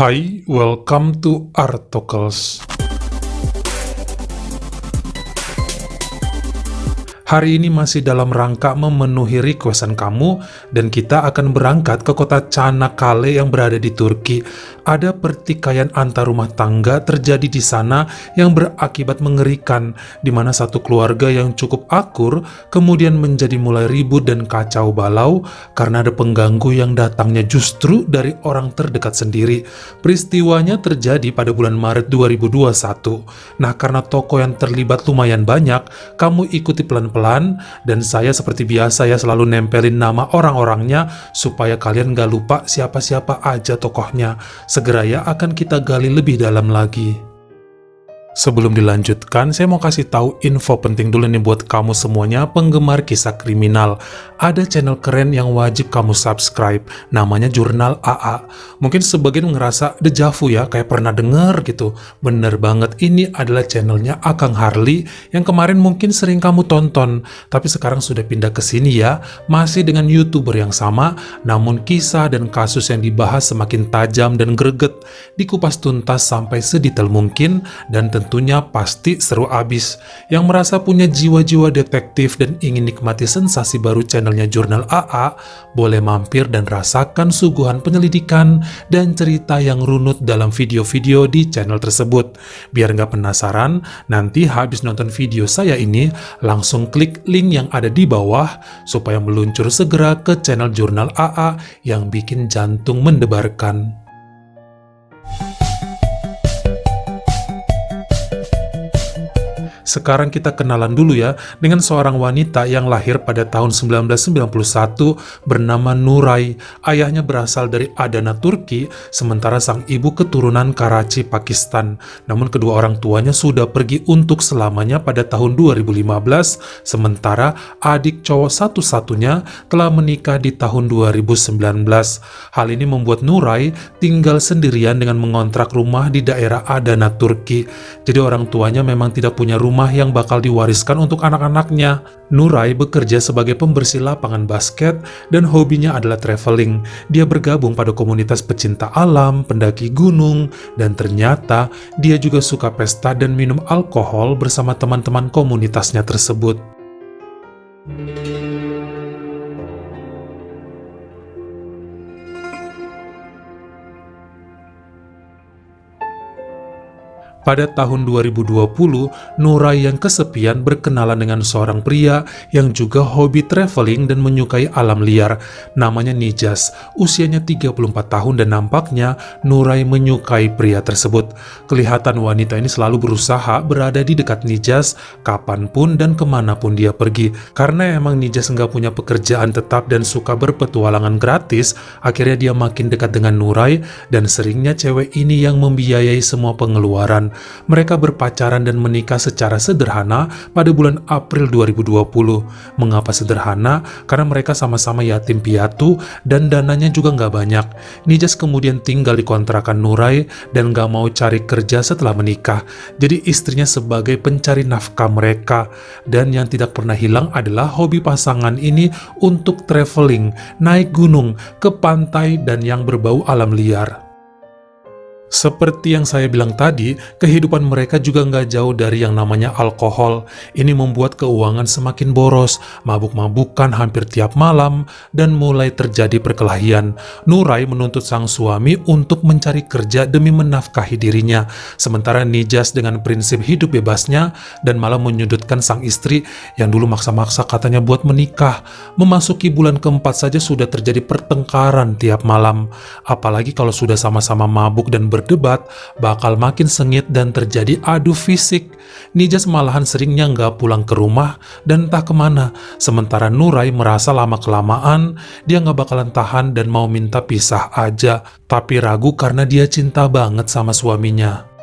Hai, welcome to Artocles. Hari ini masih dalam rangka memenuhi requestan kamu, dan kita akan berangkat ke kota Çanakkale yang berada di Turki. Ada pertikaian antar rumah tangga terjadi di sana yang berakibat mengerikan, di mana satu keluarga yang cukup akur kemudian menjadi mulai ribut dan kacau balau karena ada pengganggu yang datangnya justru dari orang terdekat sendiri. Peristiwanya terjadi pada bulan Maret 2021. Nah, karena toko yang terlibat lumayan banyak, kamu ikuti pelan-pelan, dan saya seperti biasa ya selalu nempelin nama orang-orangnya supaya kalian gak lupa siapa-siapa aja tokohnya. Segera ya akan kita gali lebih dalam lagi. Sebelum dilanjutkan, saya mau kasih tahu info penting dulu nih buat kamu semuanya penggemar kisah kriminal. Ada channel keren yang wajib kamu subscribe, namanya Jurnal AA. Mungkin sebagian ngerasa dejavu ya, kayak pernah denger gitu. Bener banget, ini adalah channelnya Akang Harley yang kemarin mungkin sering kamu tonton, tapi sekarang sudah pindah ke sini ya, masih dengan YouTuber yang sama, namun kisah dan kasus yang dibahas semakin tajam dan greget, dikupas tuntas sampai sedetail mungkin, dan tentunya pasti seru abis. Yang merasa punya jiwa-jiwa detektif dan ingin nikmati sensasi baru channelnya Jurnal AA, boleh mampir dan rasakan suguhan penyelidikan dan cerita yang runut dalam video-video di channel tersebut. Biar nggak penasaran, nanti habis nonton video saya ini, langsung klik link yang ada di bawah supaya meluncur segera ke channel Jurnal AA yang bikin jantung mendebarkan. Sekarang kita kenalan dulu ya dengan seorang wanita yang lahir pada tahun 1991 bernama Nuray. Ayahnya berasal dari Adana, Turki, sementara sang ibu keturunan Karachi, Pakistan. Namun kedua orang tuanya sudah pergi untuk selamanya pada tahun 2015, sementara adik cowok satu-satunya telah menikah di tahun 2019. Hal ini membuat Nuray tinggal sendirian dengan mengontrak rumah di daerah Adana, Turki. Jadi orang tuanya memang tidak punya rumah yang bakal diwariskan untuk anak-anaknya. Nuray bekerja sebagai pembersih lapangan basket dan hobinya adalah traveling. Dia bergabung pada komunitas pecinta alam, pendaki gunung, dan ternyata dia juga suka pesta dan minum alkohol bersama teman-teman komunitasnya tersebut. Pada tahun 2020, Nuray yang kesepian berkenalan dengan seorang pria yang juga hobi traveling dan menyukai alam liar. Namanya Nijas. Usianya 34 tahun dan nampaknya Nuray menyukai pria tersebut. Kelihatan wanita ini selalu berusaha berada di dekat Nijas kapanpun dan kemanapun dia pergi. Karena emang Nijas nggak punya pekerjaan tetap dan suka berpetualangan gratis, akhirnya dia makin dekat dengan Nuray dan seringnya cewek ini yang membiayai semua pengeluaran. Mereka berpacaran dan menikah secara sederhana pada bulan April 2020. Mengapa sederhana? Karena mereka sama-sama yatim piatu dan dananya juga nggak banyak. Nijas kemudian tinggal di kontrakan Nuray dan nggak mau cari kerja setelah menikah. Jadi istrinya sebagai pencari nafkah mereka. Dan yang tidak pernah hilang adalah hobi pasangan ini untuk traveling, naik gunung, ke pantai, dan yang berbau alam liar. Seperti yang saya bilang tadi, kehidupan mereka juga nggak jauh dari yang namanya alkohol. Ini membuat keuangan semakin boros, mabuk-mabukan hampir tiap malam, dan mulai terjadi perkelahian. Nuray menuntut sang suami untuk mencari kerja demi menafkahi dirinya, sementara Nijas dengan prinsip hidup bebasnya dan malah menyudutkan sang istri yang dulu maksa-maksa katanya buat menikah. Memasuki bulan keempat saja sudah terjadi pertengkaran tiap malam. Apalagi kalau sudah sama-sama mabuk dan berdebat, bakal makin sengit dan terjadi adu fisik. Nijas malahan seringnya nggak pulang ke rumah dan entah kemana, sementara Nuray merasa lama-kelamaan dia nggak bakalan tahan dan mau minta pisah aja, tapi ragu karena dia cinta banget sama suaminya.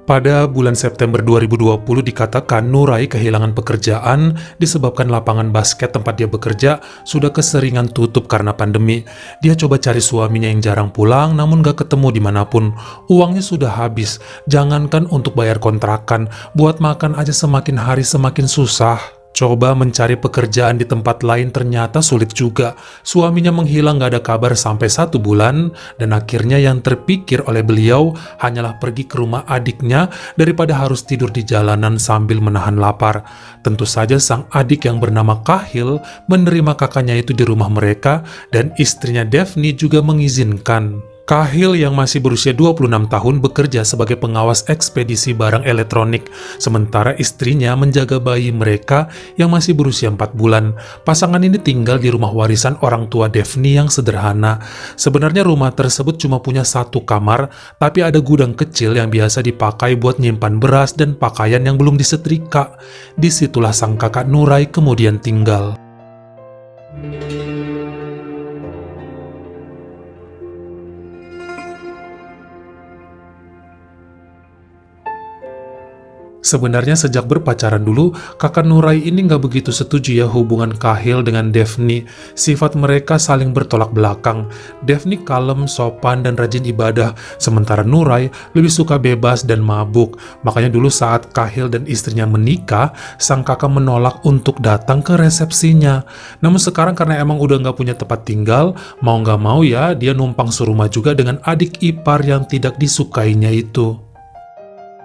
Pada bulan September 2020 dikatakan Nuray kehilangan pekerjaan disebabkan lapangan basket tempat dia bekerja sudah keseringan tutup karena pandemi. Dia coba cari suaminya yang jarang pulang namun gak ketemu dimanapun. Uangnya sudah habis, jangankan untuk bayar kontrakan, buat makan aja semakin hari semakin susah. Coba mencari pekerjaan di tempat lain ternyata sulit juga. Suaminya menghilang gak ada kabar sampai 1 bulan, dan akhirnya yang terpikir oleh beliau hanyalah pergi ke rumah adiknya daripada harus tidur di jalanan sambil menahan lapar. Tentu saja sang adik yang bernama Cahill menerima kakaknya itu di rumah mereka, dan istrinya Daphne juga mengizinkan. Cahill yang masih berusia 26 tahun bekerja sebagai pengawas ekspedisi barang elektronik, sementara istrinya menjaga bayi mereka yang masih berusia 4 bulan. Pasangan ini tinggal di rumah warisan orang tua Daphne yang sederhana. Sebenarnya rumah tersebut cuma punya 1 kamar, tapi ada gudang kecil yang biasa dipakai buat nyimpan beras dan pakaian yang belum disetrika. Disitulah sang kakak Nuray kemudian tinggal. Sebenarnya sejak berpacaran dulu, kakak Nuray ini nggak begitu setuju ya hubungan Cahill dengan Daphne. Sifat mereka saling bertolak belakang. Daphne kalem, sopan, dan rajin ibadah, sementara Nuray lebih suka bebas dan mabuk. Makanya dulu saat Cahill dan istrinya menikah, sang kakak menolak untuk datang ke resepsinya. Namun sekarang karena emang udah nggak punya tempat tinggal, mau nggak mau ya dia numpang serumah juga dengan adik ipar yang tidak disukainya itu.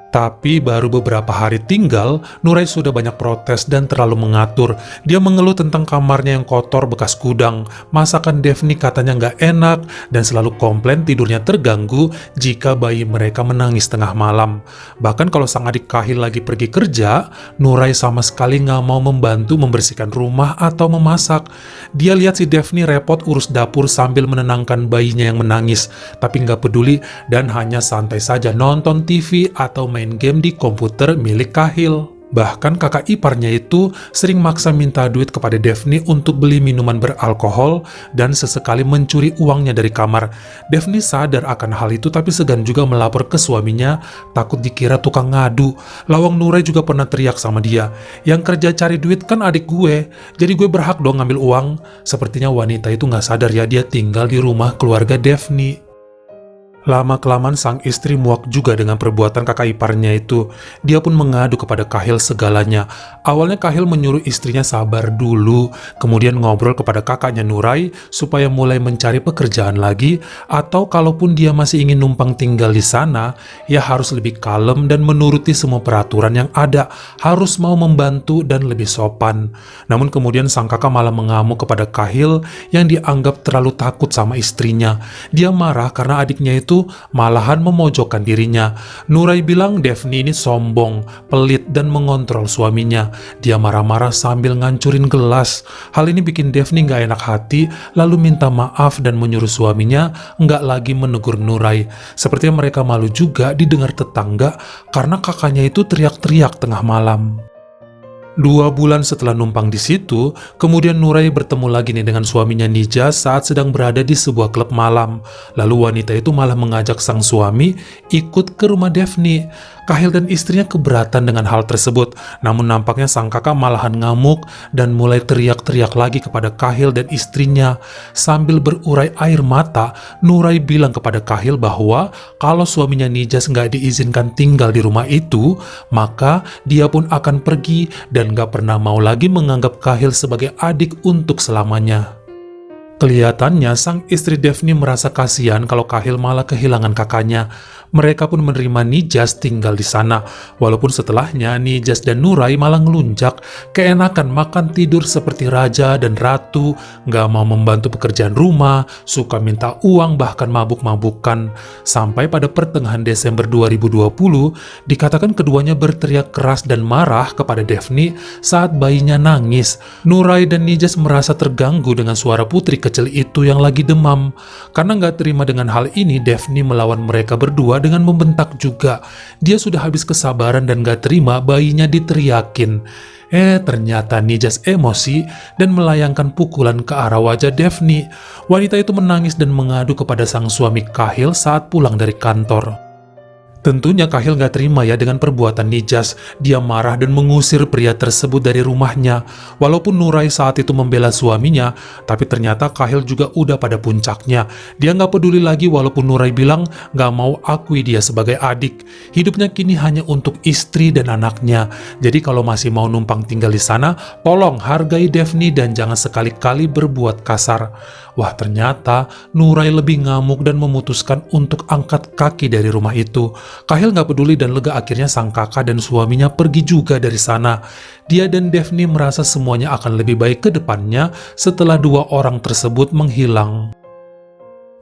Tapi baru beberapa hari tinggal, Nuray sudah banyak protes dan terlalu mengatur. Dia mengeluh tentang kamarnya yang kotor bekas gudang, masakan Daphne katanya nggak enak, dan selalu komplain tidurnya terganggu jika bayi mereka menangis tengah malam. Bahkan kalau sang adik Cahill lagi pergi kerja, Nuray sama sekali nggak mau membantu membersihkan rumah atau memasak. Dia lihat si Daphne repot urus dapur sambil menenangkan bayinya yang menangis, tapi nggak peduli dan hanya santai saja nonton TV atau main game di komputer milik Cahill. Bahkan kakak iparnya itu sering maksa minta duit kepada Daphne untuk beli minuman beralkohol dan sesekali mencuri uangnya dari kamar. Daphne sadar akan hal itu tapi segan juga melapor ke suaminya, takut dikira tukang ngadu. Lawang Nuray juga pernah teriak sama dia, "Yang kerja cari duit kan adik gue, jadi gue berhak dong ngambil uang." Sepertinya wanita itu nggak sadar ya dia tinggal di rumah keluarga Daphne. Lama-kelamaan sang istri muak juga dengan perbuatan kakak iparnya itu. Dia pun mengadu kepada Cahill segalanya. Awalnya Cahill menyuruh istrinya sabar dulu, kemudian ngobrol kepada kakaknya Nuray supaya mulai mencari pekerjaan lagi, atau kalaupun dia masih ingin numpang tinggal di sana, ya harus lebih kalem dan menuruti semua peraturan yang ada, harus mau membantu dan lebih sopan. Namun kemudian sang kakak malah mengamuk kepada Cahill yang dianggap terlalu takut sama istrinya. Dia marah karena adiknya itu malahan memojokkan dirinya. Nuray bilang Daphne ini sombong, pelit, dan mengontrol suaminya. Dia marah-marah sambil ngancurin gelas. Hal ini bikin Daphne gak enak hati, lalu minta maaf dan menyuruh suaminya nggak lagi menegur Nuray. Sepertinya mereka malu juga didengar tetangga karena kakaknya itu teriak-teriak tengah malam. 2 bulan setelah numpang di situ, kemudian Nuray bertemu lagi nih dengan suaminya Nijas saat sedang berada di sebuah klub malam. Lalu wanita itu malah mengajak sang suami ikut ke rumah Daphne. Cahill dan istrinya keberatan dengan hal tersebut, namun nampaknya sang kakak malahan ngamuk dan mulai teriak-teriak lagi kepada Cahill dan istrinya. Sambil berurai air mata, Nuray bilang kepada Cahill bahwa kalau suaminya Nijas nggak diizinkan tinggal di rumah itu, maka dia pun akan pergi dan gak pernah mau lagi menganggap Cahill sebagai adik untuk selamanya. Kelihatannya sang istri Daphne merasa kasihan kalau Cahill malah kehilangan kakaknya. Mereka pun menerima Nijas tinggal di sana. Walaupun setelahnya Nijas dan Nuray malah ngelunjak, keenakan makan tidur seperti raja dan ratu, gak mau membantu pekerjaan rumah, suka minta uang, bahkan mabuk-mabukan. Sampai pada pertengahan Desember 2020, dikatakan keduanya berteriak keras dan marah kepada Daphne saat bayinya nangis. Nuray dan Nijas merasa terganggu dengan suara putri kecil itu yang lagi demam. Karena gak terima dengan hal ini, Daphne melawan mereka berdua dengan membentak juga. Dia sudah habis kesabaran dan gak terima bayinya diteriakin. Ternyata Nijas emosi dan melayangkan pukulan ke arah wajah Daphne. Wanita itu menangis dan mengadu kepada sang suami Cahill saat pulang dari kantor. Tentunya Kahil nggak terima ya dengan perbuatan Nijas. Dia marah dan mengusir pria tersebut dari rumahnya. Walaupun Nurai saat itu membela suaminya, tapi ternyata Kahil juga udah pada puncaknya. Dia nggak peduli lagi walaupun Nurai bilang nggak mau akui dia sebagai adik. Hidupnya kini hanya untuk istri dan anaknya. Jadi kalau masih mau numpang tinggal di sana, tolong hargai Daphne dan jangan sekali-kali berbuat kasar. Wah, ternyata Nurai lebih ngamuk dan memutuskan untuk angkat kaki dari rumah itu. Kahil nggak peduli dan lega, akhirnya sang kakak dan suaminya pergi juga dari sana. Dia dan Daphne merasa semuanya akan lebih baik ke depannya setelah dua orang tersebut menghilang.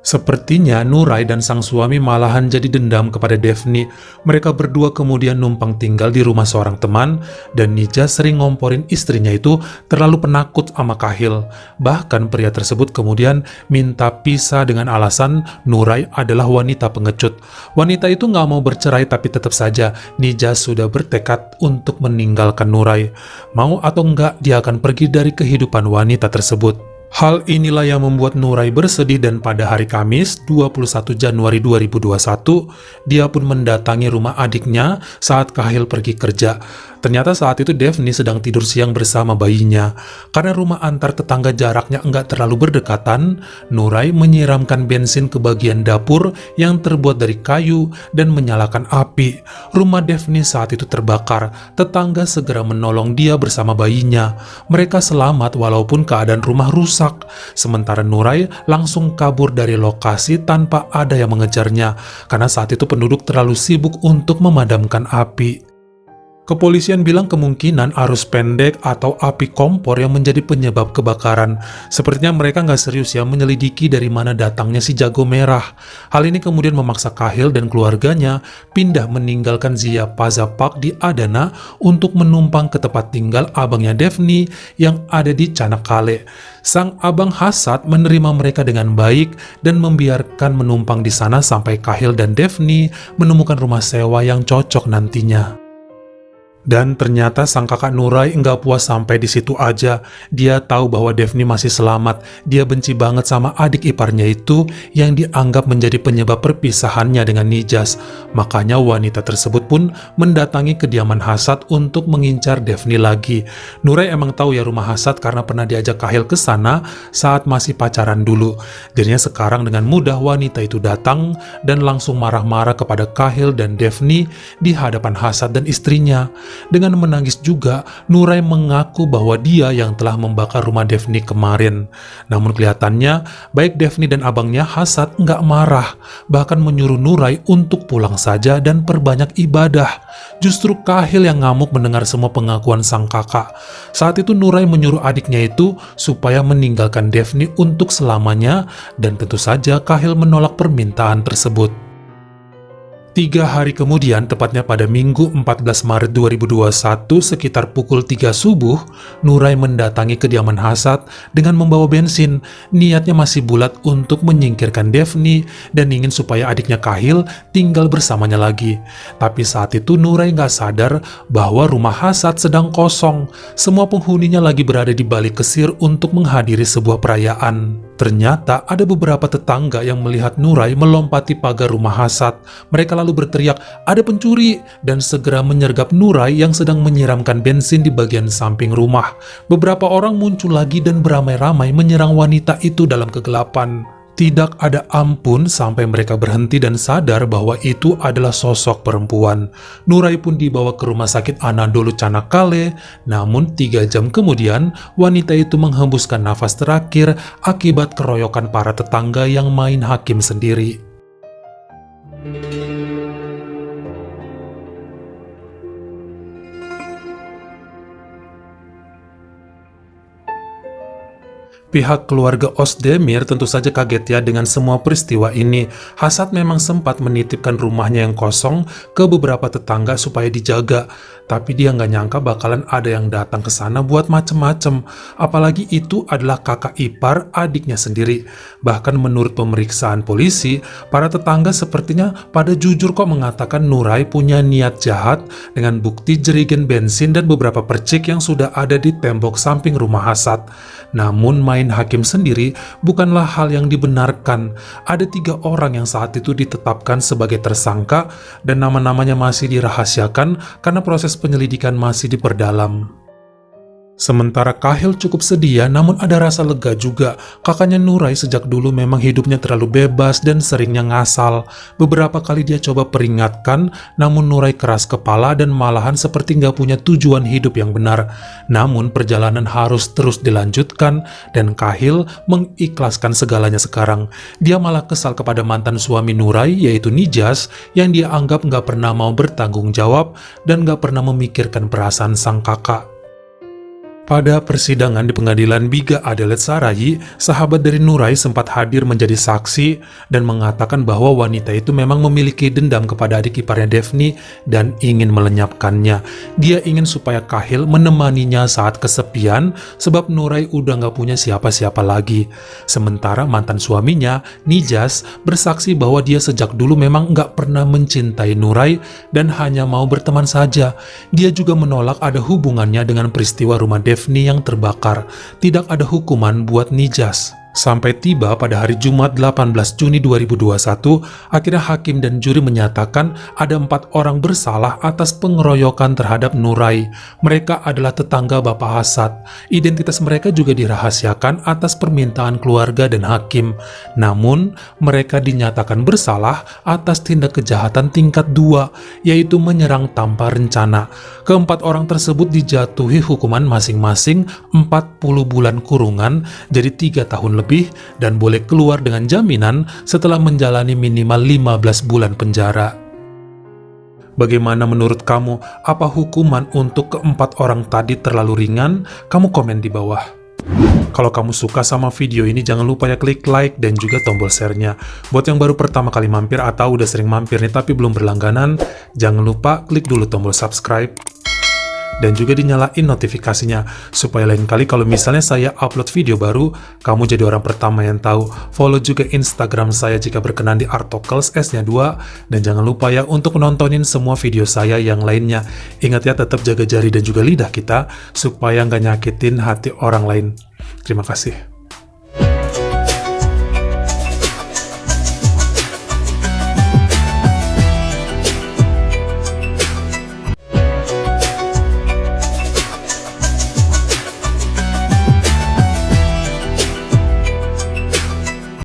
Sepertinya Nurai dan sang suami malahan jadi dendam kepada Daphne. Mereka berdua kemudian numpang tinggal di rumah seorang teman, dan Nijas sering ngomporin istrinya itu terlalu penakut sama Kahil. Bahkan pria tersebut kemudian minta pisah dengan alasan Nurai adalah wanita pengecut. Wanita itu nggak mau bercerai, tapi tetap saja Nijas sudah bertekad untuk meninggalkan Nurai. Mau atau enggak, dia akan pergi dari kehidupan wanita tersebut. Hal inilah yang membuat Nurai bersedih, dan pada hari Kamis 21 Januari 2021, dia pun mendatangi rumah adiknya saat Kahil pergi kerja. Ternyata saat itu Daphne sedang tidur siang bersama bayinya. Karena rumah antar tetangga jaraknya enggak terlalu berdekatan, Nurai menyiramkan bensin ke bagian dapur yang terbuat dari kayu dan menyalakan api. Rumah Daphne saat itu terbakar. Tetangga segera menolong dia bersama bayinya. Mereka selamat walaupun keadaan rumah rusak. Sementara Nurai langsung kabur dari lokasi tanpa ada yang mengejarnya, karena saat itu penduduk terlalu sibuk untuk memadamkan api. Kepolisian bilang kemungkinan arus pendek atau api kompor yang menjadi penyebab kebakaran. Sepertinya mereka nggak serius ya menyelidiki dari mana datangnya si jago merah. Hal ini kemudian memaksa Kahil dan keluarganya pindah meninggalkan Zia Plaza Park di Adana untuk menumpang ke tempat tinggal abangnya Daphne yang ada di Çanakkale. Sang abang Hasad menerima mereka dengan baik dan membiarkan menumpang di sana sampai Kahil dan Daphne menemukan rumah sewa yang cocok nantinya. Dan ternyata sang kakak Nurai nggak puas sampai di situ aja. Dia tahu bahwa Daphne masih selamat. Dia benci banget sama adik iparnya itu yang dianggap menjadi penyebab perpisahannya dengan Nijas. Makanya wanita tersebut pun mendatangi kediaman Hasad untuk mengincar Daphne lagi. Nurai emang tahu ya rumah Hasad karena pernah diajak Kahil ke sana saat masih pacaran dulu. Jadinya sekarang dengan mudah wanita itu datang dan langsung marah-marah kepada Kahil dan Daphne di hadapan Hasad dan istrinya. Dengan menangis juga, Nurai mengaku bahwa dia yang telah membakar rumah Daphne kemarin. Namun kelihatannya, baik Daphne dan abangnya Hasad nggak marah, bahkan menyuruh Nurai untuk pulang saja dan perbanyak ibadah. Justru Kahil yang ngamuk mendengar semua pengakuan sang kakak. Saat itu Nurai menyuruh adiknya itu supaya meninggalkan Daphne untuk selamanya, dan tentu saja Kahil menolak permintaan tersebut. 3 hari kemudian, tepatnya pada Minggu 14 Maret 2021 sekitar pukul 3 subuh, Nurai mendatangi kediaman Hasad dengan membawa bensin. Niatnya masih bulat untuk menyingkirkan Daphne dan ingin supaya adiknya Kahil tinggal bersamanya lagi. Tapi saat itu Nurai nggak sadar bahwa rumah Hasad sedang kosong. Semua penghuninya lagi berada di balik kesir untuk menghadiri sebuah perayaan. Ternyata ada beberapa tetangga yang melihat Nurai melompati pagar rumah Hasad. Mereka lalu berteriak, "Ada pencuri!" dan segera menyergap Nurai yang sedang menyiramkan bensin di bagian samping rumah. Beberapa orang muncul lagi dan beramai-ramai menyerang wanita itu dalam kegelapan. Tidak ada ampun sampai mereka berhenti dan sadar bahwa itu adalah sosok perempuan. Nurai pun dibawa ke rumah sakit Anadolu Çanakkale, namun 3 jam kemudian wanita itu menghembuskan nafas terakhir akibat keroyokan para tetangga yang main hakim sendiri. Pihak keluarga Özdemir tentu saja kaget ya dengan semua peristiwa ini. Hasad memang sempat menitipkan rumahnya yang kosong ke beberapa tetangga supaya dijaga, tapi dia nggak nyangka bakalan ada yang datang ke sana buat macem-macem. Apalagi itu adalah kakak ipar adiknya sendiri. Bahkan menurut pemeriksaan polisi, para tetangga sepertinya pada jujur kok mengatakan Nurai punya niat jahat dengan bukti jerigen bensin dan beberapa percik yang sudah ada di tembok samping rumah Hasad. Namun main hakim sendiri bukanlah hal yang dibenarkan. Ada 3 orang yang saat itu ditetapkan sebagai tersangka dan nama-namanya masih dirahasiakan karena proses penyelidikan masih diperdalam. Sementara Kahil cukup sedia, namun ada rasa lega juga. Kakaknya Nurai sejak dulu memang hidupnya terlalu bebas dan seringnya ngasal. Beberapa kali dia coba peringatkan, namun Nurai keras kepala dan malahan seperti nggak punya tujuan hidup yang benar. Namun perjalanan harus terus dilanjutkan dan Kahil mengikhlaskan segalanya sekarang. Dia malah kesal kepada mantan suami Nurai, yaitu Nijas, yang dia anggap nggak pernah mau bertanggung jawab dan nggak pernah memikirkan perasaan sang kakak. Pada persidangan di pengadilan Biga Adelaide Sarayi, sahabat dari Nurai sempat hadir menjadi saksi dan mengatakan bahwa wanita itu memang memiliki dendam kepada adik iparnya Daphne dan ingin melenyapkannya. Dia ingin supaya Kahil menemaninya saat kesepian sebab Nurai udah gak punya siapa-siapa lagi. Sementara mantan suaminya, Nijas, bersaksi bahwa dia sejak dulu memang gak pernah mencintai Nurai dan hanya mau berteman saja. Dia juga menolak ada hubungannya dengan peristiwa rumah Daphne yang terbakar. Tidak ada hukuman buat Nijas. Sampai tiba pada hari Jumat 18 Juni 2021, akhirnya hakim dan juri menyatakan ada 4 orang bersalah atas pengeroyokan terhadap Nurai. Mereka adalah tetangga Bapak Hasad. Identitas mereka juga dirahasiakan atas permintaan keluarga dan hakim. Namun, mereka dinyatakan bersalah atas tindak kejahatan tingkat 2, yaitu menyerang tanpa rencana. Keempat orang tersebut dijatuhi hukuman masing-masing 40 bulan kurungan, jadi 3 tahun lebih, dan boleh keluar dengan jaminan setelah menjalani minimal 15 bulan penjara. Bagaimana menurut kamu? Apa hukuman untuk keempat orang tadi terlalu ringan? Kamu komen di bawah. Kalau kamu suka sama video ini, jangan lupa ya klik like dan juga tombol share-nya. Buat yang baru pertama kali mampir atau udah sering mampir nih tapi belum berlangganan, jangan lupa klik dulu tombol subscribe dan juga dinyalain notifikasinya supaya lain kali kalau misalnya saya upload video baru, kamu jadi orang pertama yang tahu. Follow juga Instagram saya jika berkenan di Artokels S-nya 2, dan jangan lupa ya untuk nontonin semua video saya yang lainnya. Ingat ya, tetap jaga jari dan juga lidah kita supaya nggak nyakitin hati orang lain. Terima kasih.